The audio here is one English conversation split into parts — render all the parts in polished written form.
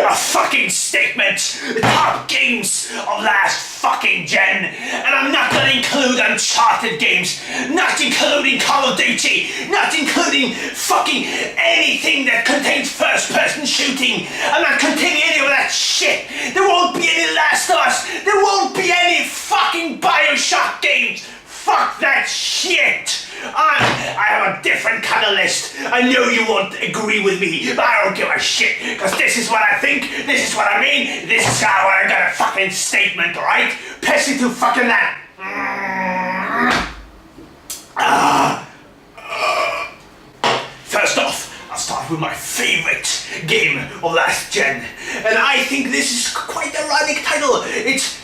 a fucking statement. The top games of last fucking gen. And I'm not gonna include Uncharted games, not including Call of Duty, not including fucking anything that contains first-person shooting. I'm not containing any of that shit. There won't be any Last of Us. There won't be any fucking Bioshock games. Fuck that shit! I have a different kind of list. I know you won't agree with me, but I don't give a shit. Because this is what I think, this is what I mean, this is how I got a fucking statement, alright? Pass it to fucking that. First off, I'll start with my favorite game of last gen. And I think this is quite a ironic title. It's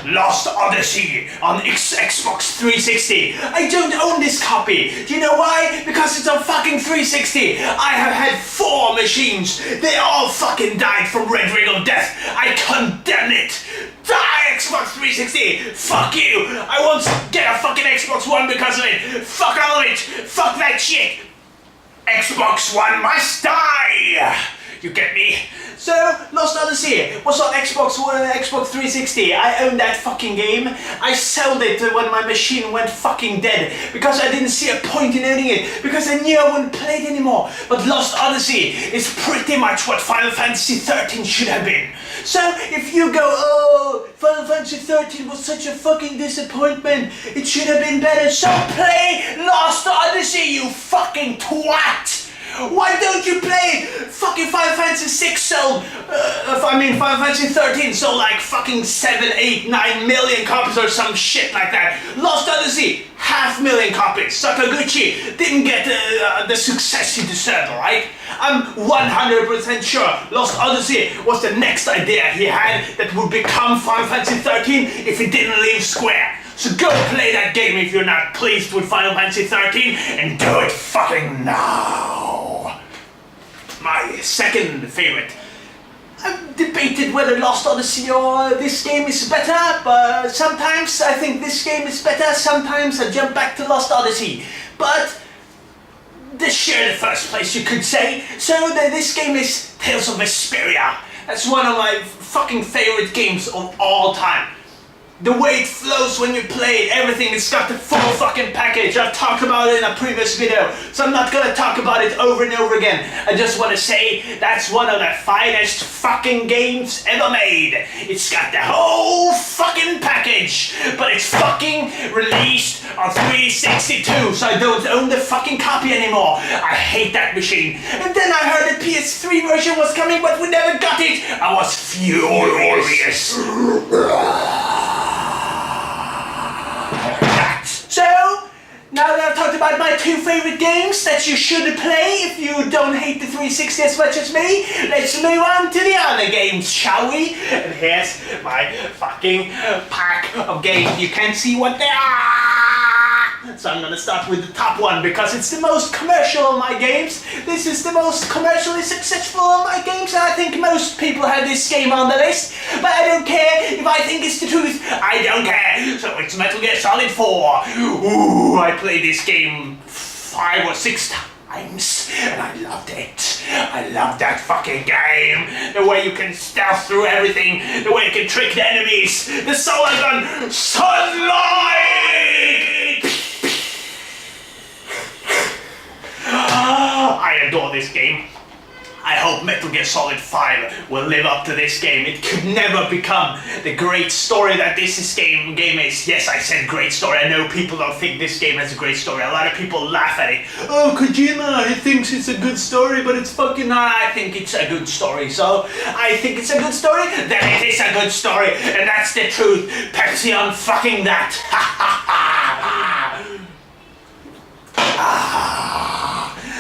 Lost Odyssey on Xbox 360. I don't own this copy. Do you know why? Because it's on fucking 360. I have had 4 machines. They all fucking died from Red Ring of Death. I condemn it. Die, Xbox 360. Fuck you. I won't get a fucking Xbox One because of it. Fuck all of it. Fuck that shit. Xbox One must die. You get me? So, Lost Odyssey was on Xbox One and Xbox 360. I own that fucking game. I sold it when my machine went fucking dead because I didn't see a point in owning it because I knew I wouldn't play it anymore. But Lost Odyssey is pretty much what Final Fantasy 13 should have been. So, if you go, oh, Final Fantasy 13 was such a fucking disappointment, it should have been better, so play Lost Odyssey, you fucking twat! Why don't you play fucking Final Fantasy 6 sold, Final Fantasy 13 sold like fucking 7, 8, 9 million copies or some shit like that. Lost Odyssey, 500,000 copies. Sakaguchi didn't get the success he deserved, alright? I'm 100% sure Lost Odyssey was the next idea he had that would become Final Fantasy 13 if he didn't leave Square. So go play that game if you're not pleased with Final Fantasy 13 and do it fucking now. My second favorite. I've debated whether Lost Odyssey or this game is better, but sometimes I think this game is better, sometimes I jump back to Lost Odyssey. But they share the first place, you could say. So this game is Tales of Vesperia. That's one of my fucking favorite games of all time. The way it flows when you play it, everything, it's got the full fucking package. I've talked about it in a previous video, so I'm not gonna talk about it over and over again. I just want to say that's one of the finest fucking games ever made. It's got the whole fucking package, but it's fucking released on 362, so I don't own the fucking copy anymore. I hate that machine. And then I heard the PS3 version was coming, but we never got it. I was furious. So, now that I've talked about my 2 favorite games that you should play if you don't hate the 360 as much as me, let's move on to the other games, shall we? And here's my fucking pack of games. You can't see what they are. So I'm gonna start with the top one because it's the most commercial of my games. This is the most commercially successful of my games, and I think most people have this game on the list. But I don't care if I think it's the truth. I don't care. So it's Metal Gear Solid 4. Ooh, I played this game 5 or 6 times, and I loved it. I loved that fucking game. The way you can stealth through everything, the way you can trick the enemies, the solar gun, sunlight! I adore this game. I hope Metal Gear Solid 5 will live up to this game. It could never become the great story that this game is. Yes, I said great story. I know people don't think this game has a great story. A lot of people laugh at it. Oh, Kojima, he thinks it's a good story, but it's fucking not. I think it's a good story. So, I think it's a good story, then it is a good story. And that's the truth. Pepsi on fucking that. Ha ha ha.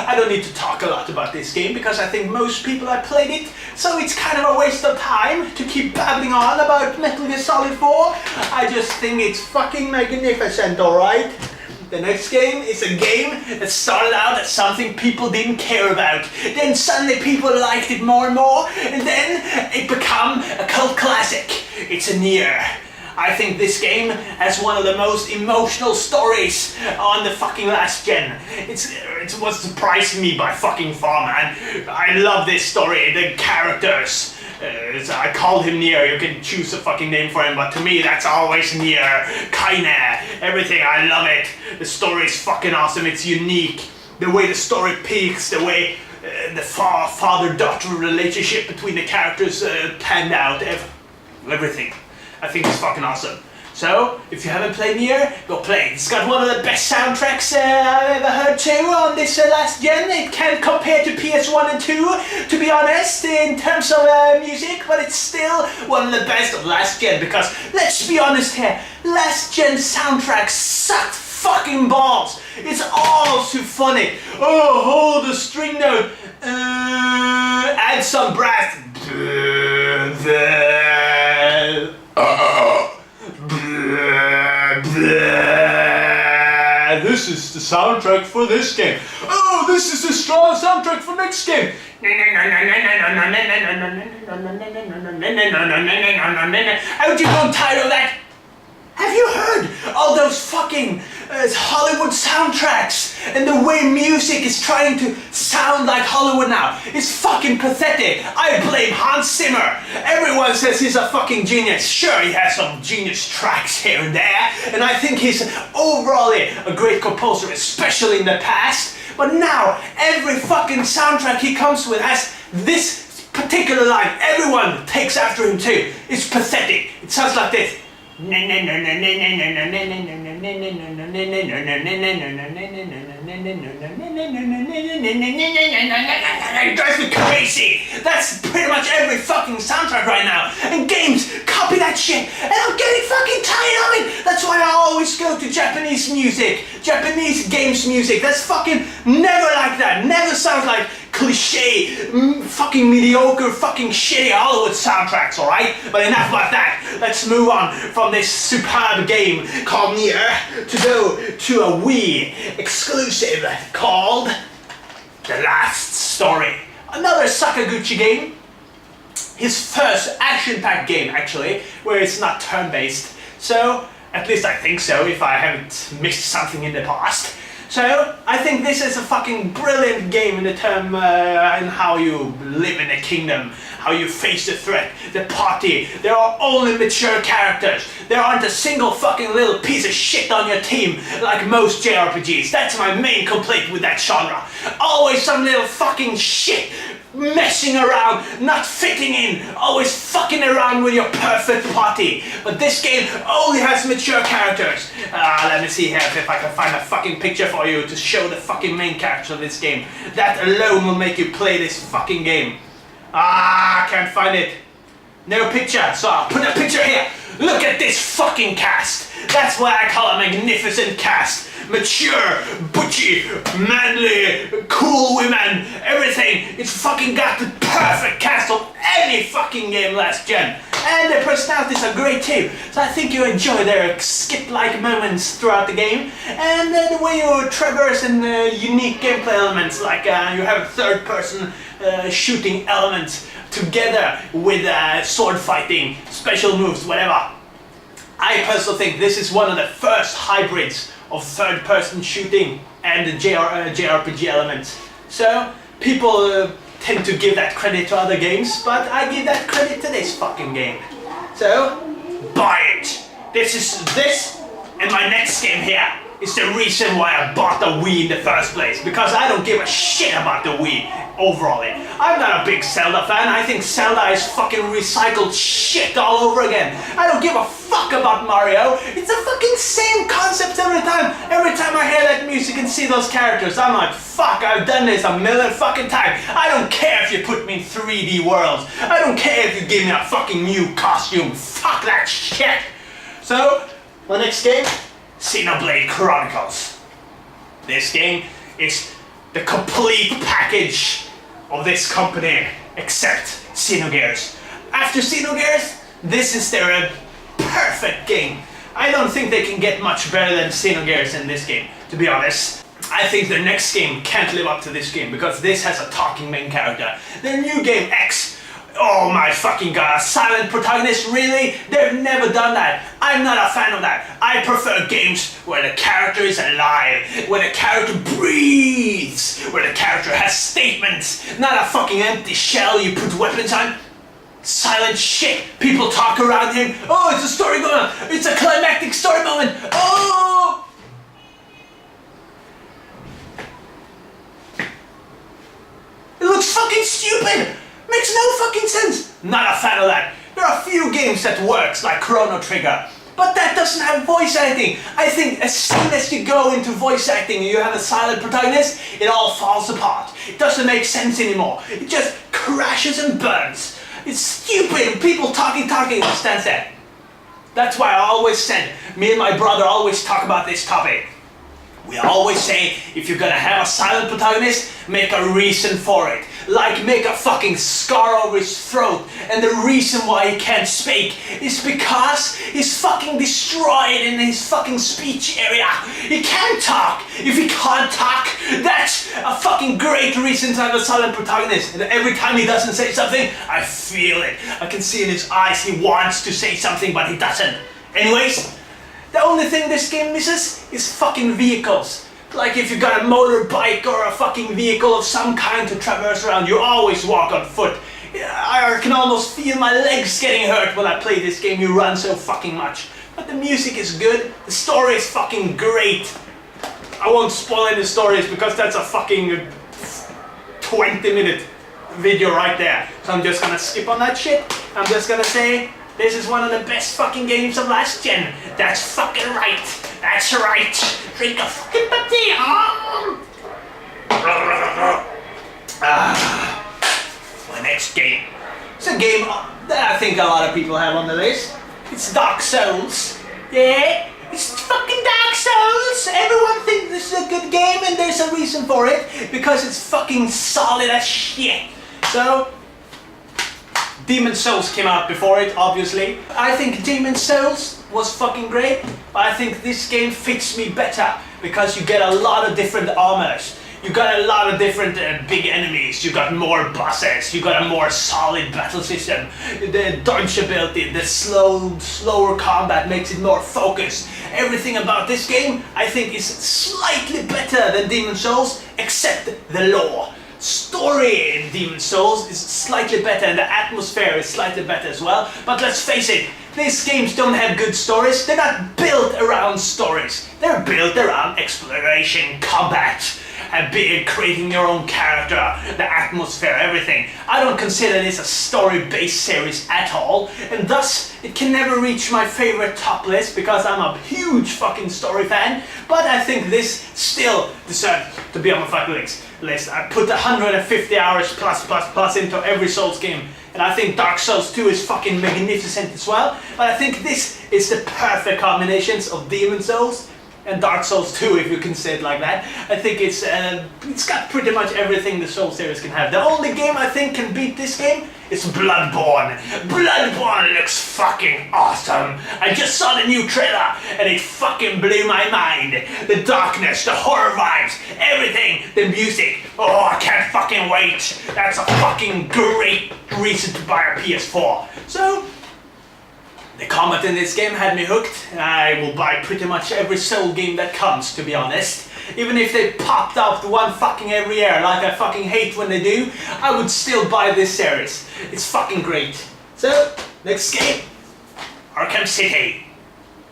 I don't need to talk a lot about this game because I think most people have played it, so it's kind of a waste of time to keep babbling on about Metal Gear Solid 4. I just think it's fucking magnificent, alright? The next game is a game that started out as something people didn't care about. Then suddenly people liked it more and more, and then it became a cult classic. It's a Nier. I think this game has one of the most emotional stories on the fucking last gen. It's what surprised me by fucking far, man. I love this story, the characters, I called him Nier. You can choose a fucking name for him, but to me that's always Nier. Kinda. Everything, I love it. The story is fucking awesome. It's unique. The way the story peaks, the way the father-daughter relationship between the characters panned out. Everything. I think it's fucking awesome. So, if you haven't played Nier, go play it. It's got one of the best soundtracks I've ever heard too on this last gen. It can't compare to PS1 and 2, to be honest, in terms of music, but it's still one of the best of last gen, because, let's be honest here, last gen soundtracks sucked fucking balls. It's all too funny. Oh, hold the string note. Add some brass. This is the soundtrack for this game. Oh, this is the strong soundtrack for next game. Aren't you grown tired of that? Have you heard all those fucking Hollywood soundtracks and the way music is trying to sound like Hollywood now? It's fucking pathetic. I blame Hans Zimmer. Everyone says he's a fucking genius. Sure, he has some genius tracks here and there, and I think he's overall a great composer, especially in the past. But now, every fucking soundtrack he comes with has this particular line. Everyone takes after him too. It's pathetic. It sounds like this. It drives me crazy. That's pretty much every fucking soundtrack right now. And games copy that shit. And I'm getting fucking tired of it. That's why I always go to Japanese music. Japanese games music. That's fucking never like that. Never sounds like cliche, fucking mediocre, fucking shitty Hollywood soundtracks, alright? But enough about that. Let's move on from this superb game called Nier to go to a Wii exclusive called The Last Story. Another Sakaguchi game. His first action-packed game, actually, where it's not turn-based. So, at least I think so, if I haven't missed something in the past. So, I think this is a fucking brilliant game in the term in how you live in a kingdom, how you face the threat, the party. There are only mature characters. There aren't a single fucking little piece of shit on your team like most JRPGs. That's my main complaint with that genre. Always some little fucking shit messing around, not fitting in, always fucking around with your perfect party. But this game only has mature characters. Let me see here if I can find a fucking picture for you to show the fucking main character of this game. That alone will make you play this fucking game. Can't find it. No picture, so I'll put a picture here. Look at this fucking cast. That's what I call a magnificent cast. Mature, butchy, manly, cool women, everything. It's fucking got the perfect cast of any fucking game last gen. And their personalities are great too. So I think you enjoy their skit-like moments throughout the game. And the way you traverse and unique gameplay elements, like you have third-person shooting elements together with sword fighting, special moves, whatever. I personally think this is one of the first hybrids of third-person shooting and the JRPG elements. So, people tend to give that credit to other games, but I give that credit to this fucking game. So, buy it! This and my next game here is the reason why I bought the Wii in the first place, because I don't give a shit about the Wii overall. I'm not a big Zelda fan. I think Zelda is fucking recycled shit all over again. I don't give a fuck about Mario. It's the fucking same concept every time. Every time I hear that music and see those characters, I'm like, fuck, I've done this a million fucking times. I don't care if you put me in 3D worlds. I don't care if you give me a fucking new costume. Fuck that shit. So, my next game, Xenoblade Chronicles. This game is the complete package of this company, except Xenogears. After Xenogears, this is their perfect game. I don't think they can get much better than Xenogears in this game, to be honest. I think their next game can't live up to this game, because this has a talking main character. Their new game, X, oh my fucking god, a silent protagonist, really? They've never done that. I'm not a fan of that. I prefer games where the character is alive, where the character breathes, where the character has statements, not a fucking empty shell you put weapons on. silent shit. People talk around him. Oh, it's a story going on. It's a climactic story moment. Oh! It looks fucking stupid. Makes no fucking sense. Not a fan of that. There are a few games that works, like Chrono Trigger. But that doesn't have voice acting. I think as soon as you go into voice acting and you have a silent protagonist, it all falls apart. It doesn't make sense anymore. It just crashes and burns. It's stupid. People talking, stands there. That's why I always said, me and my brother always talk about this topic. We always say, if you're gonna have a silent protagonist, make a reason for it. Like make a fucking scar over his throat, and the reason why he can't speak is because he's fucking destroyed in his fucking speech area. He can't talk. If he can't talk, that's a fucking great reason to have a silent protagonist. And every time he doesn't say something, I feel it. I can see in his eyes he wants to say something, but he doesn't. Anyways, the only thing this game misses is fucking vehicles. Like if you got a motorbike or a fucking vehicle of some kind to traverse around, you always walk on foot. I can almost feel my legs getting hurt when I play this game. You run so fucking much. But the music is good. The story is fucking great. I won't spoil any stories because that's a fucking 20-minute video right there. So I'm just gonna skip on that shit. I'm just gonna say, this is one of the best fucking games of last gen. That's fucking right. That's right. Drink a fucking tea, huh? My next game. It's a game that I think a lot of people have on the list. It's Dark Souls. Yeah, it's fucking Dark Souls. Everyone thinks this is a good game and there's a reason for it. Because it's fucking solid as shit. So, Demon's Souls came out before it, obviously. I think Demon's Souls was fucking great, but I think this game fits me better because you get a lot of different armors. You got a lot of different big enemies. You got more bosses. You got a more solid battle system. The dodge ability, the slower combat makes it more focused. Everything about this game, I think, is slightly better than Demon's Souls, except the lore. Story in Demon's Souls is slightly better and the atmosphere is slightly better as well. But let's face it, these games don't have good stories. They're not built around stories. They're built around exploration, combat, and creating your own character, the atmosphere, everything. I don't consider this a story-based series at all, and thus it can never reach my favorite top list because I'm a huge fucking story fan, but I think this still deserves to be on my fucking list. I put 150 hours plus into every Souls game, and I think Dark Souls 2 is fucking magnificent as well, but I think this is the perfect combinations of Demon's Souls and Dark Souls 2, if you can say it like that. I think it's got pretty much everything the Souls series can have. The only game I think can beat this game is Bloodborne. Bloodborne looks fucking awesome. I just saw the new trailer and it fucking blew my mind. The darkness, the horror vibes, everything, the music. Oh, I can't fucking wait. That's a fucking great reason to buy a PS4. So, the combat in this game had me hooked. I will buy pretty much every Soul game that comes, to be honest. Even if they popped out one fucking every year, like I fucking hate when they do, I would still buy this series. It's fucking great. So, next game. Arkham City.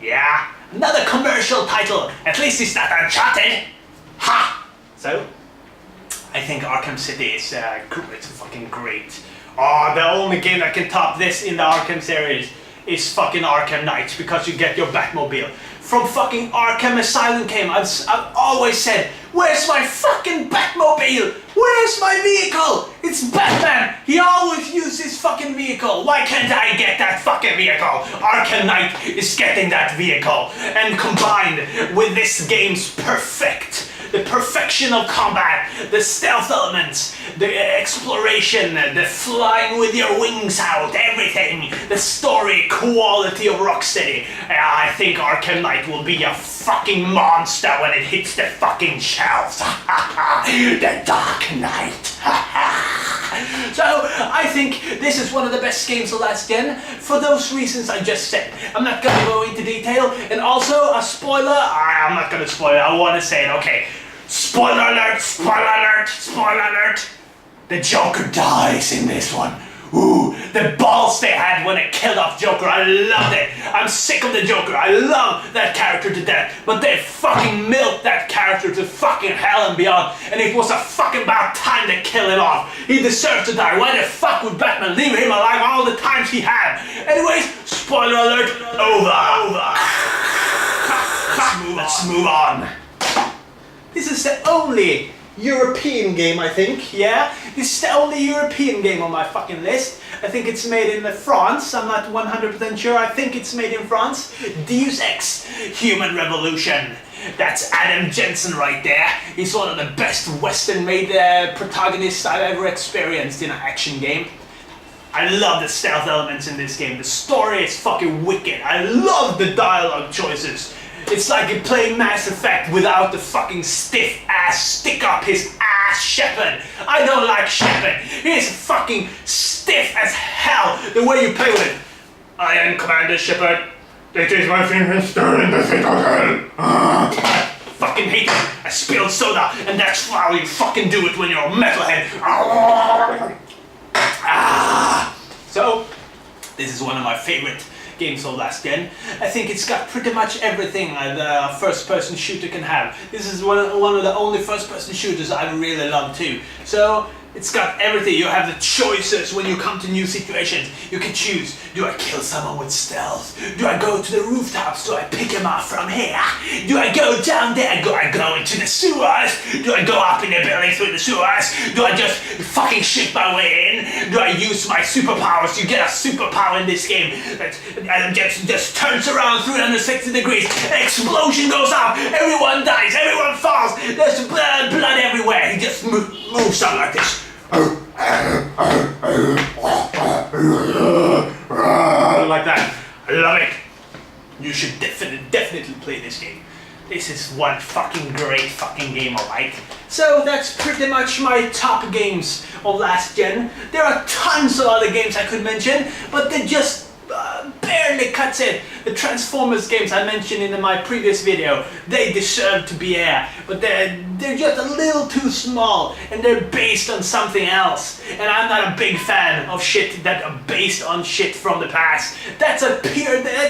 Yeah, another commercial title. At least it's not Uncharted. Ha! So, I think Arkham City is it's fucking great. Oh, the only game that can top this in the Arkham series is fucking Arkham Knight, because you get your Batmobile. From fucking Arkham Asylum came, I've always said, where's my fucking Batmobile? Where's my vehicle? It's Batman! He always uses his fucking vehicle. Why can't I get that fucking vehicle? Arkham Knight is getting that vehicle. And combined with this game's the perfection of combat, the stealth elements, the exploration, the flying with your wings out, everything, the story quality of Rocksteady. I think Arkham Knight will be a fucking monster when it hits the fucking shelves. The Dark Knight. So, I think this is one of the best games of last gen for those reasons I just said. I'm not gonna go into detail, and also a spoiler. I'm not gonna spoil it, I wanna say it, okay. Spoiler alert, spoiler alert, spoiler alert. The Joker dies in this one. Ooh, the balls they had when they killed off Joker, I loved it. I'm sick of the Joker, I love that character to death, but they fucking milked that character to fucking hell and beyond, and it was a fucking about time to kill him off. He deserves to die. Why the fuck would Batman leave him alive all the times he had? Anyways, spoiler alert, over. Let's move on. This is the only European game, I think, yeah? This is the only European game on my fucking list. I think it's made in France, I'm not 100% sure, I think it's made in France. Deus Ex, Human Revolution. That's Adam Jensen right there. He's one of the best Western-made protagonists I've ever experienced in an action game. I love the stealth elements in this game. The story is fucking wicked. I love the dialogue choices. It's like you're playing Mass Effect without the fucking stiff ass, stick up his ass Shepard. I don't like Shepard. He's fucking stiff as hell the way you play with it. I am Commander Shepard. It is my favorite story in the Citadel. I fucking hate it. I spilled soda, and that's how you fucking do it when you're a metalhead. So, this is one of my favorite games of last gen. I think it's got pretty much everything the first-person shooter can have. This is one of the only first-person shooters I really love too. So it's got everything. You have the choices when you come to new situations. You can choose, do I kill someone with stealth? Do I go to the rooftops? Do I pick him up from here? Do I go down there? Do I go into the sewers? Do I go up in the building through the sewers? Do I just fucking shoot my way in? Do I use my superpowers? You get a superpower in this game that Adam Jensen just turns around 360 degrees. An explosion goes off. Everyone dies. Everyone falls. There's blood everywhere. He just moves on like this. Like that. I love it. You should definitely play this game. This is one fucking great fucking game, alright? So that's pretty much my top games of last gen. There are tons of other games I could mention, but they just barely cuts it. The Transformers games I mentioned in my previous video, they deserve to be here, but they're just a little too small, and they're based on something else. And I'm not a big fan of shit that are based on shit from the past. That's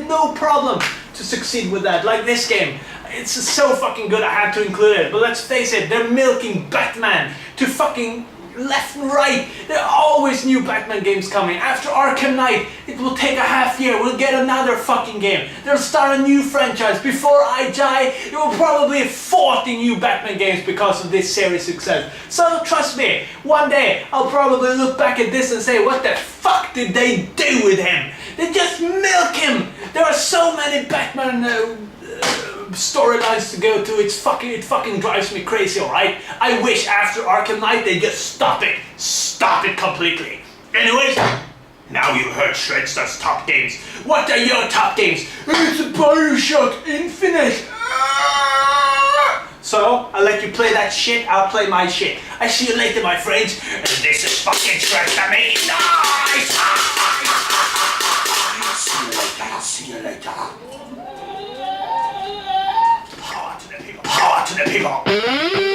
no problem to succeed with that, like this game. It's so fucking good I had to include it, but let's face it, they're milking Batman to fucking left and right. There are always new Batman games coming. After Arkham Knight, it will take a half year. We'll get another fucking game. They'll start a new franchise. Before I die, there will probably be 40 new Batman games because of this series' success. So trust me, one day I'll probably look back at this and say, what the fuck did they do with him? They just milk him. There are so many Batman storylines to go to. It fucking drives me crazy, alright? I wish after Arkham Knight they just stop it completely. Anyways, now you heard Shredstar's top games. What are your top games? It's a Bioshock Infinite. So I'll let you play that shit, I'll play my shit. I see you later, my friends. And this is fucking Shredstar making noise. See you later. Power to the people.